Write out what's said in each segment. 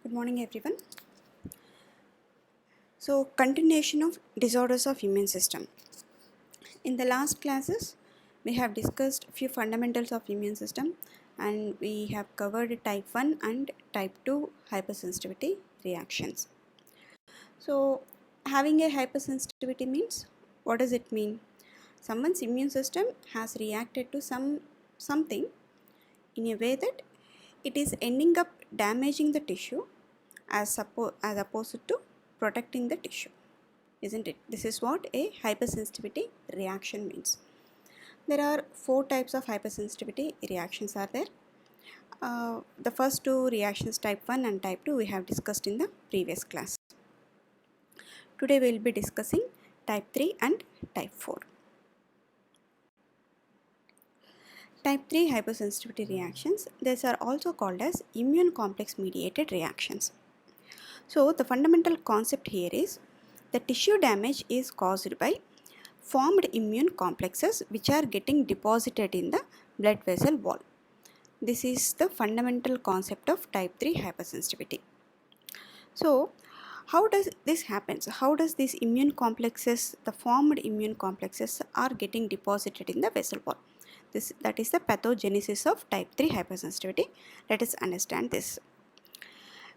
Good morning everyone. So continuation of disorders of immune system. In the last classes we have discussed few fundamentals of immune system and we have covered type 1 and type 2 hypersensitivity reactions. So having a hypersensitivity means, what does it mean? Someone's immune system has reacted to something in a way that it is ending up damaging the tissue as opposed to protecting the tissue, isn't it? This is what a hypersensitivity reaction means. There are four types of hypersensitivity reactions are there. The first two reactions, type 1 and type 2, we have discussed in the previous class. Today we will be discussing type 3 and type 4. Type 3 hypersensitivity reactions, these are also called as immune complex mediated reactions. So the fundamental concept here is the tissue damage is caused by formed immune complexes which are getting deposited in the blood vessel wall. This is the fundamental concept of type 3 hypersensitivity. So how does this happen? How does these immune complexes, the formed immune complexes, are getting deposited in the vessel wall? That is the pathogenesis of type 3 hypersensitivity. Let us understand this.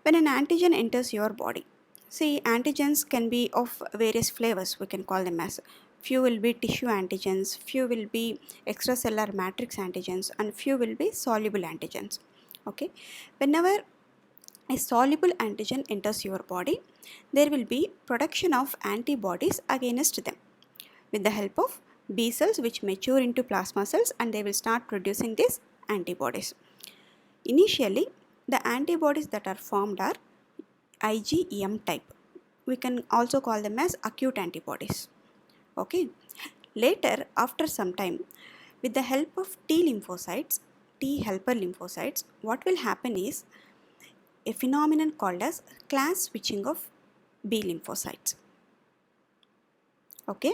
When an antigen enters your body, see, antigens can be of various flavors, we can call them as. Few will be tissue antigens, few will be extracellular matrix antigens, and few will be soluble antigens. Okay, whenever a soluble antigen enters your body, there will be production of antibodies against them with the help of B cells which mature into plasma cells, and they will start producing these antibodies. Initially, the antibodies that are formed are IgM type. We can also call them as acute antibodies. Okay. Later, after some time, with the help of T lymphocytes, T helper lymphocytes, what will happen is a phenomenon called as class switching of B lymphocytes. Okay.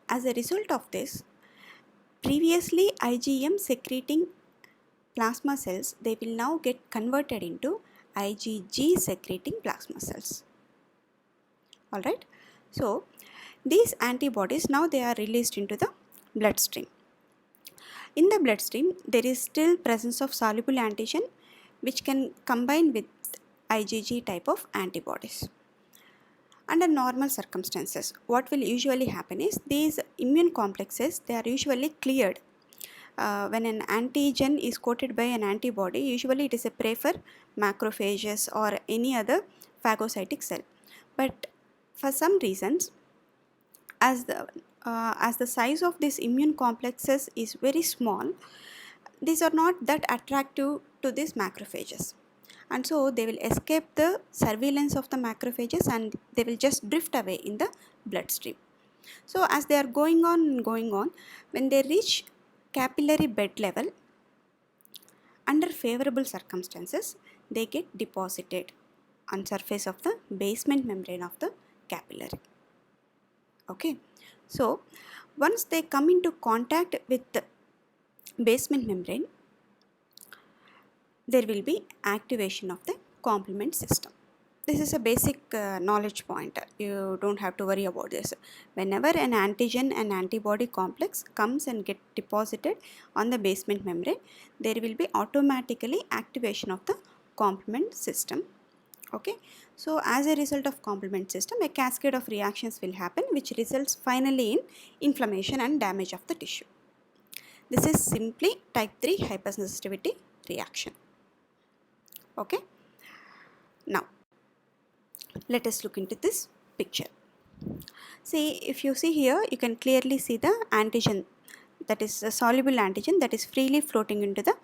As a result of this, previously IgM secreting plasma cells, they will now get converted into IgG secreting plasma cells. Alright. So these antibodies now they are released into the bloodstream. In the bloodstream, there is still presence of soluble antigen which can combine with IgG type of antibodies. Under normal circumstances, what will usually happen is these immune complexes, they are usually cleared. When an antigen is coated by an antibody, usually it is a prey for macrophages or any other phagocytic cell. But for some reasons, as the size of these immune complexes is very small, these are not that attractive to these macrophages, and so they will escape the surveillance of the macrophages and they will just drift away in the bloodstream. So as they are going on, when they reach capillary bed level, under favorable circumstances, they get deposited on surface of the basement membrane of the capillary. Okay, so once they come into contact with the basement membrane, there will be activation of the complement system. This is a basic knowledge point. You don't have to worry about this. Whenever an antigen and antibody complex comes and get deposited on the basement membrane, there will be automatically activation of the complement system. Okay, so as a result of complement system, a cascade of reactions will happen which results finally in inflammation and damage of the tissue. This is simply type 3 hypersensitivity reaction. Okay, now let us look into this picture. See, if you see here, you can clearly see the antigen, that is a soluble antigen that is freely floating into the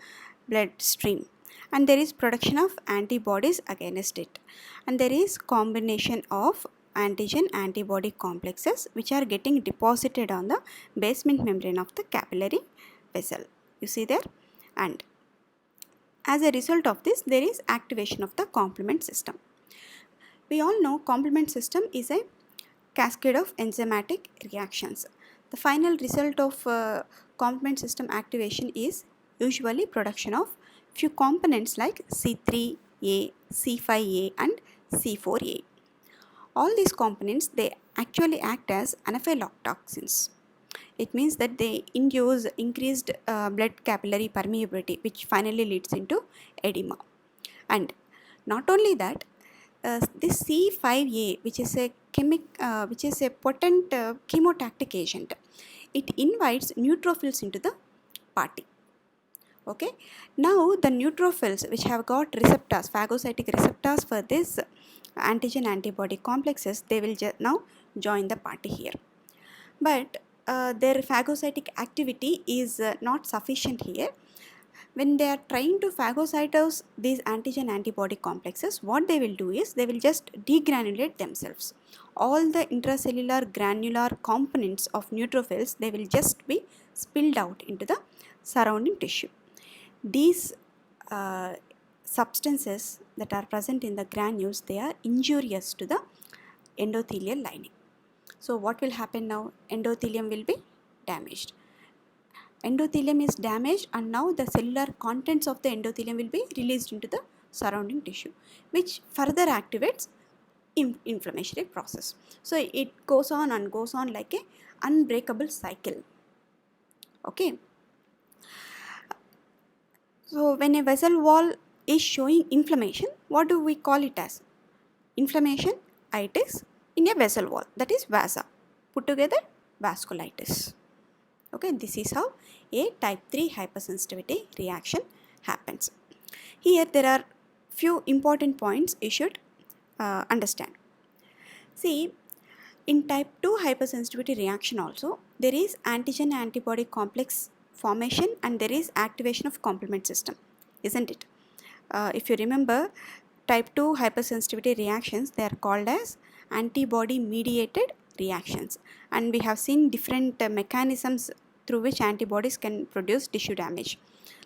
bloodstream, and there is production of antibodies against it, and there is combination of antigen antibody complexes which are getting deposited on the basement membrane of the capillary vessel. You see there, and as a result of this, there is activation of the complement system. We all know complement system is a cascade of enzymatic reactions. The final result of complement system activation is usually production of few components like C3, A, C5A and C4A. All these components, they actually act as anaphylactoxins. It means that they induce increased blood capillary permeability, which finally leads into edema. And not only that, this C5A, which is a potent chemotactic agent, it invites neutrophils into the party. Okay, now the neutrophils which have got receptors, phagocytic receptors for this antigen antibody complexes, they will now join the party here. But their phagocytic activity is not sufficient here. When they are trying to phagocytose these antigen antibody complexes, what they will do is they will just degranulate themselves. All the intracellular granular components of neutrophils, they will just be spilled out into the surrounding tissue. These substances that are present in the granules, they are injurious to the endothelial lining. So what will happen now? Endothelium will be damaged. Endothelium is damaged, and now the cellular contents of the endothelium will be released into the surrounding tissue, which further activates inflammatory process. So it goes on and goes on like a unbreakable cycle. Okay. So when a vessel wall is showing inflammation, what do we call it as? Inflammation, itis in a vessel wall, that is vasa. Put together, vasculitis. Okay, this is how a type 3 hypersensitivity reaction happens. Here there are few important points you should understand. See, in type 2 hypersensitivity reaction also, there is antigen antibody complex formation and there is activation of complement system, isn't it? If you remember, type 2 hypersensitivity reactions, they are called as antibody mediated reactions, and we have seen different mechanisms through which antibodies can produce tissue damage,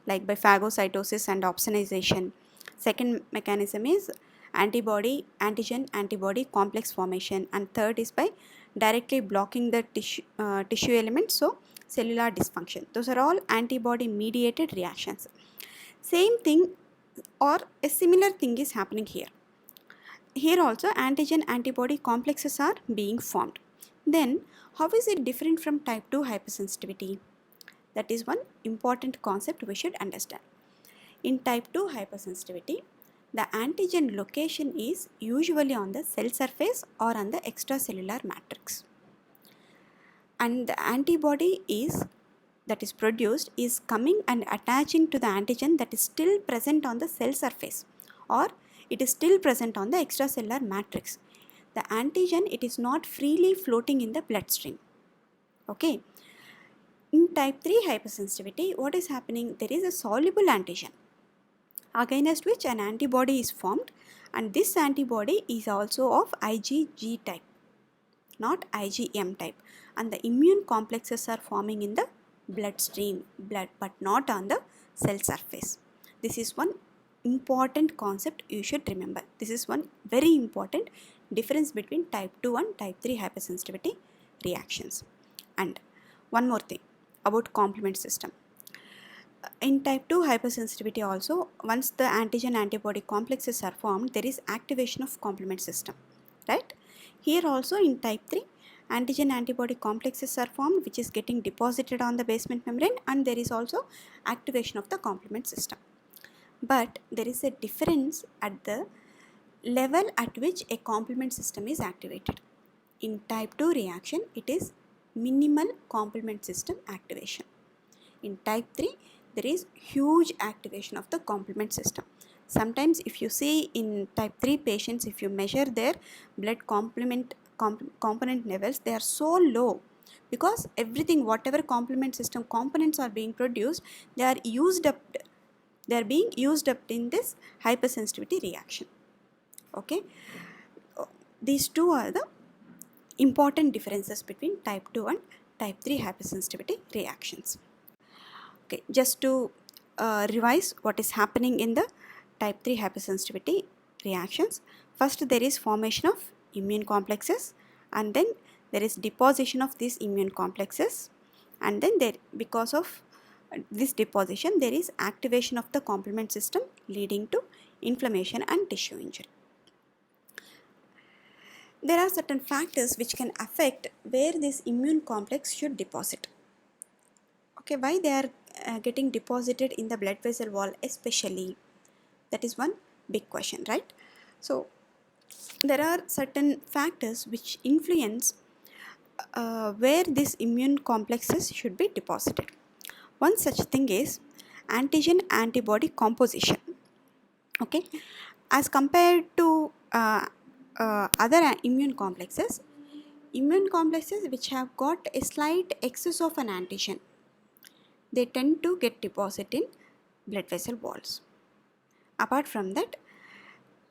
like by phagocytosis and opsonization. Second mechanism is antigen antibody complex formation, and third is by directly blocking the tissue elements, so cellular dysfunction. Those are all antibody mediated reactions. Same thing or a similar thing is happening here. Here also antigen antibody complexes are being formed. Then how is it different from type 2 hypersensitivity? That is one important concept we should understand. In type 2 hypersensitivity, the antigen location is usually on the cell surface or on the extracellular matrix, and the antibody that is produced is coming and attaching to the antigen that is still present on the cell surface, or it is still present on the extracellular matrix. The antigen, it is not freely floating in the bloodstream. Okay. In type 3 hypersensitivity, what is happening? There is a soluble antigen against which an antibody is formed, and this antibody is also of IgG type, not IgM type, and the immune complexes are forming in the bloodstream, but not on the cell surface. This is one important concept you should remember. This is one very important difference between type 2 and type 3 hypersensitivity reactions. And one more thing about complement system. In type 2 hypersensitivity also, once the antigen antibody complexes are formed, there is activation of complement system, right? Here also in type 3, antigen antibody complexes are formed, which is getting deposited on the basement membrane, and there is also activation of the complement system. But there is a difference at the level at which a complement system is activated. In type 2 reaction, it is minimal complement system activation. In type 3, there is huge activation of the complement system. Sometimes if you see in type 3 patients, if you measure their blood component levels, they are so low because everything, whatever complement system components are being produced, they are being used up in this hypersensitivity reaction. Okay, these two are the important differences between type 2 and type 3 hypersensitivity reactions. Okay, just to revise what is happening in the type 3 hypersensitivity reactions. First, there is formation of immune complexes, and then there is deposition of these immune complexes, and then because of this deposition, there is activation of the complement system leading to inflammation and tissue injury. There are certain factors which can affect where this immune complex should deposit. Okay, why they are getting deposited in the blood vessel wall especially? That is one big question, right? So there are certain factors which influence where these immune complexes should be deposited. One such thing is antigen antibody composition. Okay, as compared to other immune complexes which have got a slight excess of an antigen, they tend to get deposited in blood vessel walls. Apart from that,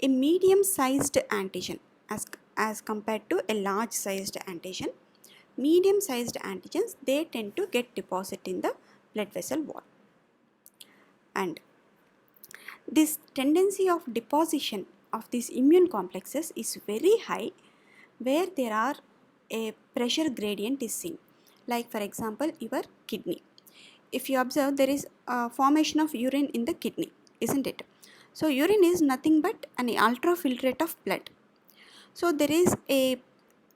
a medium sized antigen as compared to a large sized antigen, medium sized antigens, they tend to get deposited in the blood vessel wall. And this tendency of deposition of these immune complexes is very high where there are a pressure gradient is seen. Like for example, your kidney. If you observe, there is a formation of urine in the kidney, isn't it? So urine is nothing but an ultrafiltrate of blood. So there is a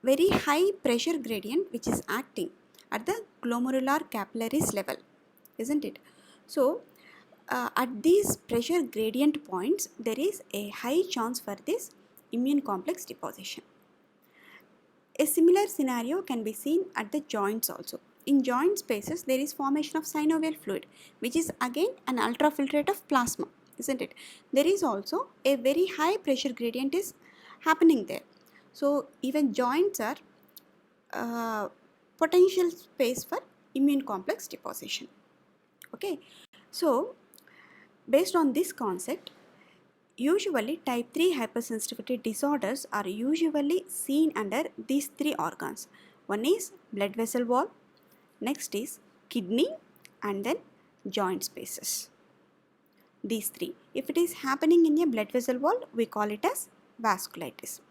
very high pressure gradient which is acting at the glomerular capillaries level, isn't it? So at these pressure gradient points, there is a high chance for this immune complex deposition. A similar scenario can be seen at the joints also. In joint spaces, there is formation of synovial fluid, which is again an ultrafiltrate of plasma, isn't it? There is also a very high pressure gradient is happening there. So even joints are potential space for immune complex deposition. Okay, so based on this concept, usually type 3 hypersensitivity disorders are usually seen under these three organs. One is blood vessel wall, next is kidney, and then joint spaces. These three. If it is happening in a blood vessel wall, we call it as vasculitis.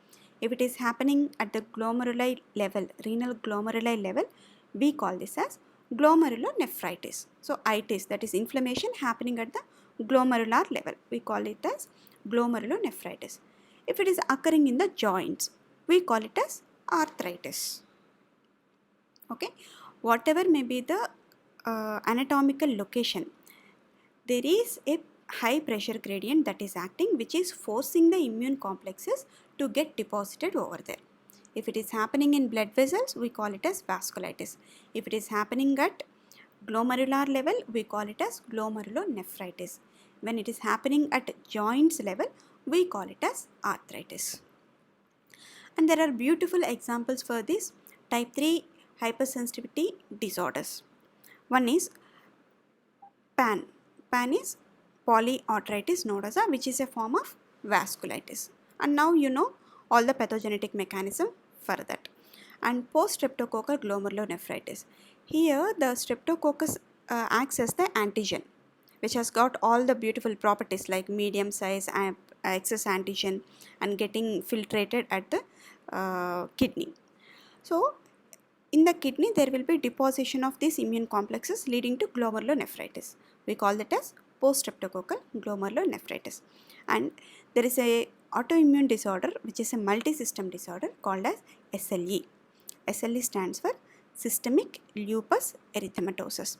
If it is happening at the glomeruli level, renal glomeruli level, we call this as glomerulonephritis. So itis, that is inflammation happening at the glomerular level, we call it as glomerulonephritis. If it is occurring in the joints, we call it as arthritis. Okay, whatever may be the anatomical location, there is a high pressure gradient that is acting, which is forcing the immune complexes to get deposited over there. If it is happening in blood vessels, we call it as vasculitis. If it is happening at glomerular level, we call it as glomerulonephritis. When it is happening at joints level, we call it as arthritis. And there are beautiful examples for this type 3 hypersensitivity disorders. One is PAN. PAN is polyarteritis nodosa, which is a form of vasculitis. And now you know all the pathogenetic mechanism for that. And post-streptococcal glomerulonephritis. Here the streptococcus acts as the antigen, which has got all the beautiful properties like medium size, excess antigen, and getting filtrated at the kidney. So in the kidney, there will be deposition of these immune complexes leading to glomerulonephritis. We call that as post-streptococcal glomerulonephritis. And there is a autoimmune disorder which is a multi-system disorder called as SLE. SLE stands for systemic lupus erythematosus.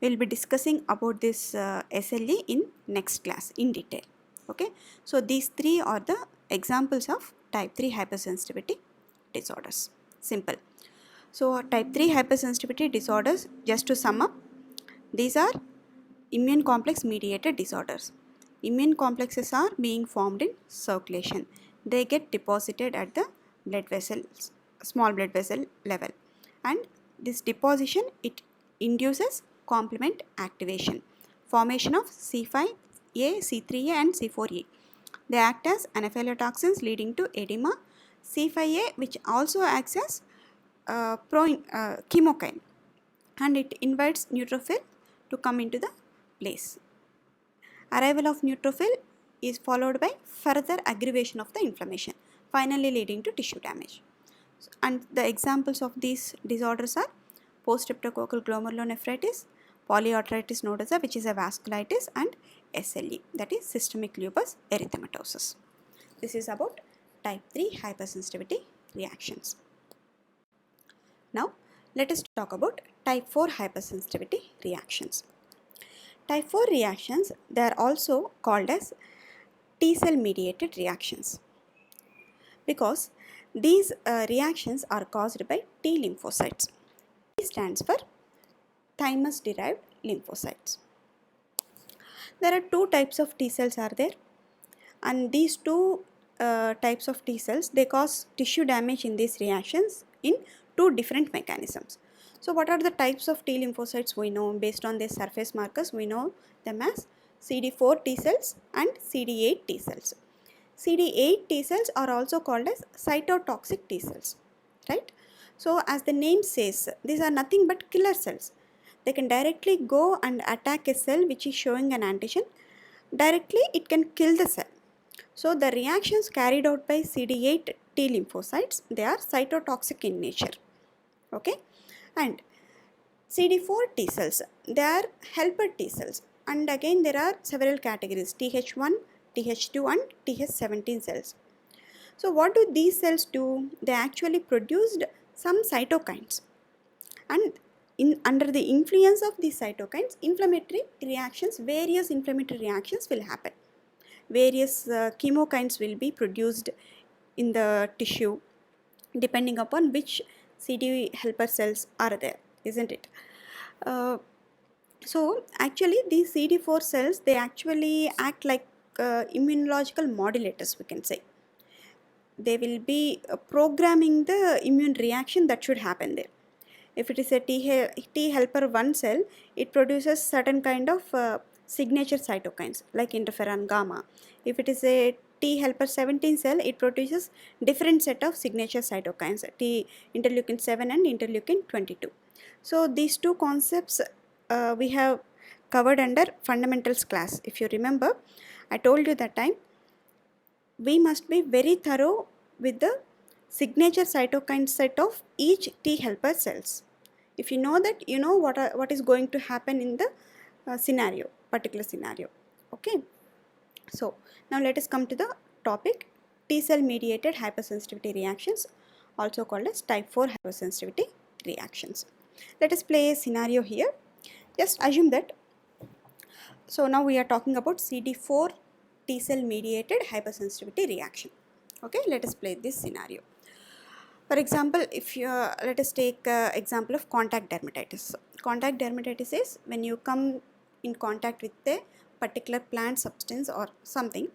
We will be discussing about this SLE in next class in detail. Okay, so these three are the examples of type 3 hypersensitivity disorders. Simple. So type 3 hypersensitivity disorders, just to sum up, these are immune complex mediated disorders. Immune complexes are being formed in circulation. They get deposited at the blood vessels, small blood vessel level, and this deposition, it induces complement activation, formation of C5A, C3A and C4A. They act as anaphylatoxins leading to edema. C5A, which also acts as chemokine, and it invites neutrophil to come into the place. Arrival of neutrophil is followed by further aggravation of the inflammation, finally leading to tissue damage. And the examples of these disorders are post-streptococcal glomerulonephritis, polyarteritis nodosa, which is a vasculitis, and SLE, that is systemic lupus erythematosus. This is about type 3 hypersensitivity reactions. Now let us talk about type 4 hypersensitivity reactions. Type 4 reactions, they are also called as T cell mediated reactions because these reactions are caused by T lymphocytes. T stands for thymus derived lymphocytes. There are two types of T cells are there, and these two types of T cells, they cause tissue damage in these reactions in two different mechanisms. So what are the types of T lymphocytes we know? Based on their surface markers, we know them as CD4 T cells and CD8 T cells. CD8 T cells are also called as cytotoxic T cells, right? So as the name says, these are nothing but killer cells. They can directly go and attack a cell which is showing an antigen. Directly it can kill the cell. So the reactions carried out by CD8 T lymphocytes, they are cytotoxic in nature. Okay, and CD4 T cells, they are helper T cells, and again there are several categories: Th1, Th2 and Th17 cells. So what do these cells do? They actually produced some cytokines, and under the influence of these cytokines, various inflammatory reactions will happen. Various chemokines will be produced in the tissue depending upon which CD helper cells are there, isn't it? So actually these CD4 cells, they actually act like immunological modulators, we can say. They will be programming the immune reaction that should happen there. If it is a T helper 1 cell, it produces certain kind of signature cytokines like interferon gamma. If it is a T helper 17 cell, it produces different set of signature cytokines, T interleukin 7 and interleukin 22. So these two concepts we have covered under fundamentals class. If you remember, I told you that time we must be very thorough with the signature cytokine set of each T helper cells. If you know that, you know what is going to happen in the particular scenario. Okay. So now let us come to the topic, T cell mediated hypersensitivity reactions, also called as type 4 hypersensitivity reactions. Let us play a scenario here. Just assume that, so now we are talking about CD4 T cell mediated hypersensitivity reaction. Okay, let us play this scenario. For example, if you let us take example of contact dermatitis. Contact dermatitis is when you come in contact with a particular plant substance or something,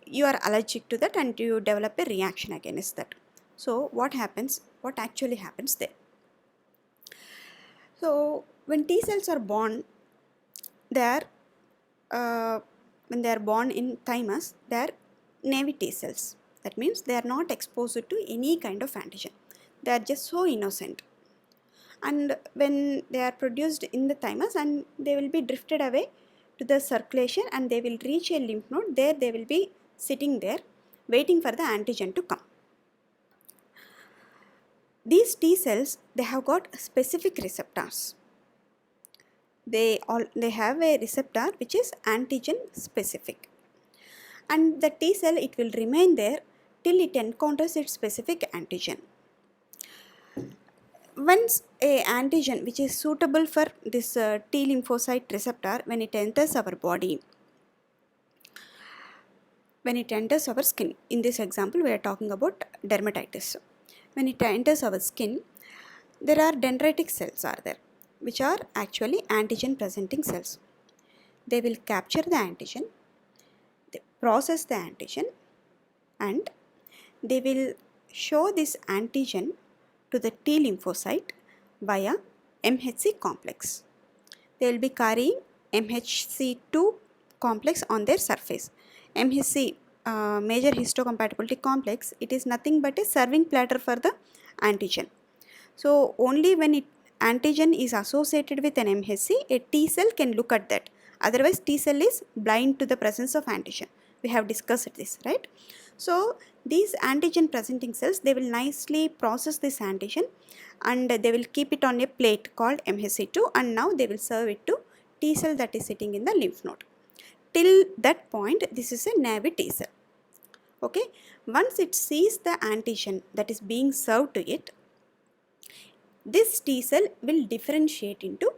you are allergic to that and you develop a reaction against that. So what happens? What actually happens there? So when T cells are born, they are when they are born in thymus, they are naive T cells. That means they are not exposed to any kind of antigen. They are just so innocent. And when they are produced in the thymus, and they will be drifted away to the circulation and they will reach a lymph node. There they will be sitting there waiting for the antigen to come. These T cells, they have got specific receptors. They have a receptor which is antigen specific, and the T cell, it will remain there till it encounters its specific antigen. Once a antigen which is suitable for this T lymphocyte receptor, when it enters our body, when it enters our skin, in this example we are talking about dermatitis. When it enters our skin, there are dendritic cells are there, which are actually antigen presenting cells. They will capture the antigen, they process the antigen, and they will show this antigen to the T lymphocyte via MHC complex. They will be carrying MHC2 complex on their surface. MHC major histocompatibility complex, it is nothing but a serving platter for the antigen. So only when antigen is associated with an MHC, a T cell can look at that. Otherwise T cell is blind to the presence of antigen. We have discussed this, right? So these antigen presenting cells, they will nicely process this antigen and they will keep it on a plate called MHC2, and now they will serve it to T cell that is sitting in the lymph node. till that point this is a naive T cell. Okay, once it sees the antigen that is being served to it, this T cell will differentiate into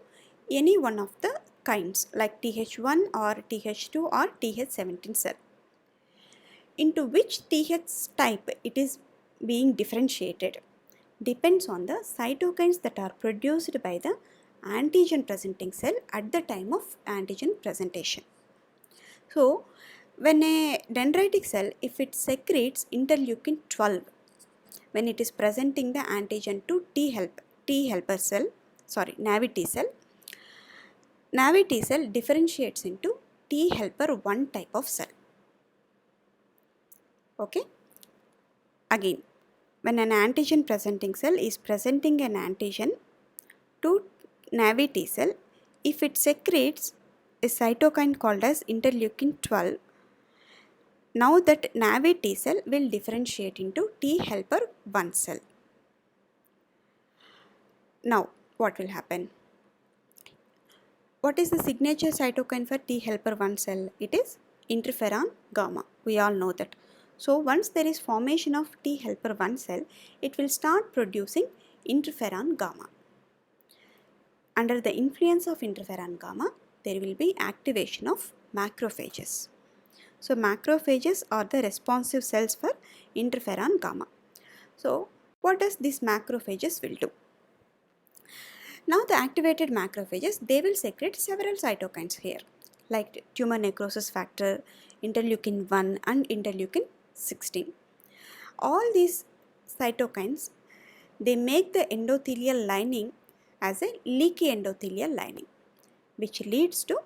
any one of the kinds like Th1 or Th2 or Th17 cell. Into which Th type it is being differentiated depends on the cytokines that are produced by the antigen presenting cell at the time of antigen presentation. So, when a dendritic cell, if it secretes interleukin 12, when it is presenting the antigen to T helper cell, naive T cell differentiates into T helper 1 type of cell. Okay. Again, when an antigen presenting cell is presenting an antigen to naive T cell, if it secretes a cytokine called as interleukin 12, now that naive T cell will differentiate into T helper 1 cell. Now, what will happen? What is the signature cytokine for T helper 1 cell? It is interferon gamma. We all know that. So, once there is formation of T helper 1 cell, it will start producing interferon gamma. Under the influence of interferon gamma, there will be activation of macrophages. So, macrophages are the responsive cells for interferon gamma. So, what does these macrophages will do? Now the activated macrophages, they will secrete several cytokines here like tumor necrosis factor, interleukin 1 and interleukin 16. All these cytokines, they make the endothelial lining as a leaky endothelial lining, which leads to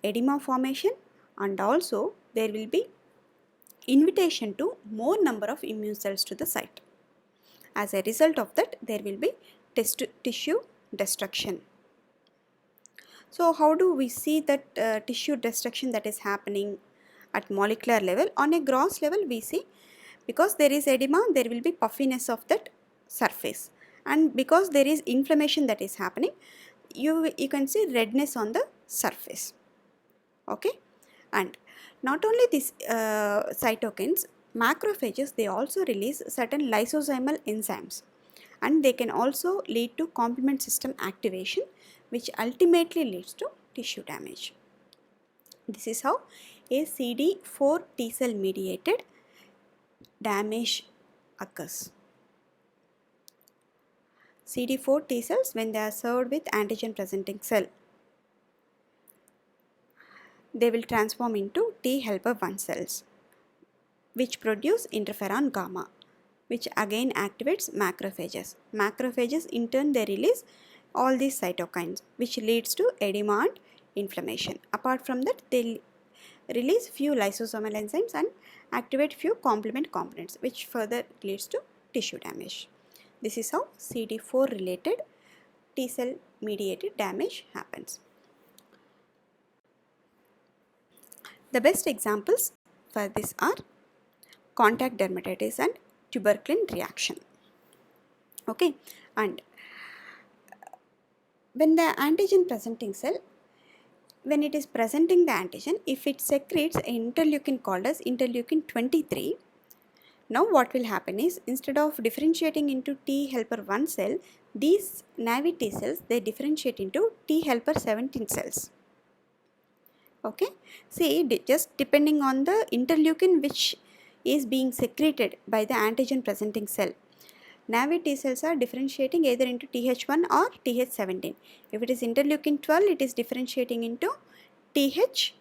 edema formation, and also there will be invitation to more number of immune cells to the site. As a result of that, there will be tissue destruction. So how do we see that tissue destruction that is happening at molecular level? On a gross level, we see because there is edema, there will be puffiness of that surface, and because there is inflammation that is happening, you can see redness on the surface. Okay, and not only these cytokines, macrophages, they also release certain lysosomal enzymes, and they can also lead to complement system activation, which ultimately leads to tissue damage. This is how a CD4 T cell mediated damage occurs. CD4 T cells, when they are served with antigen presenting cell, they will transform into T helper 1 cells, which produce interferon gamma, which again activates macrophages. Macrophages in turn, they release all these cytokines, which leads to edema and inflammation. Apart from that, they release few lysosomal enzymes and activate few complement components, which further leads to tissue damage. This is how CD4 related T cell mediated damage happens. The best examples for this are contact dermatitis and tuberculin reaction. Okay, and when the antigen presenting cell, when it is presenting the antigen, if it secretes an interleukin called as interleukin 23, now what will happen is, instead of differentiating into T helper 1 cell, these naive T cells, they differentiate into T helper 17 cells. Okay, see, just depending on the interleukin which is being secreted by the antigen presenting cell, naive T cells are differentiating either into Th1 or Th17. If it is interleukin 12, it is differentiating into Th2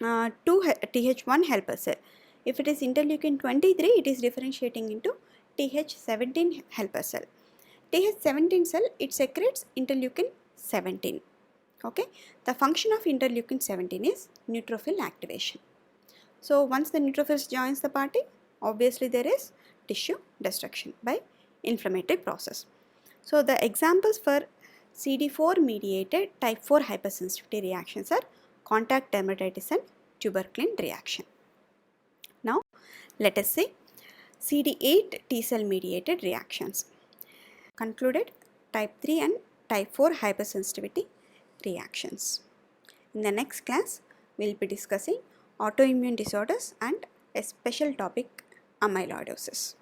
Th1 helper cell. If it is interleukin 23, it is differentiating into Th17 helper cell. Th17 cell, it secretes interleukin 17. Okay, the function of interleukin 17 is neutrophil activation. So once the neutrophils joins the party, obviously there is tissue destruction by inflammatory process. So the examples for CD4 mediated type 4 hypersensitivity reactions are contact dermatitis and tuberculin reaction. Now let us see CD8 T cell mediated reactions. Concluded type 3 and type 4 hypersensitivity reactions. In the next class, we'll be discussing autoimmune disorders and a special topic, amyloidosis.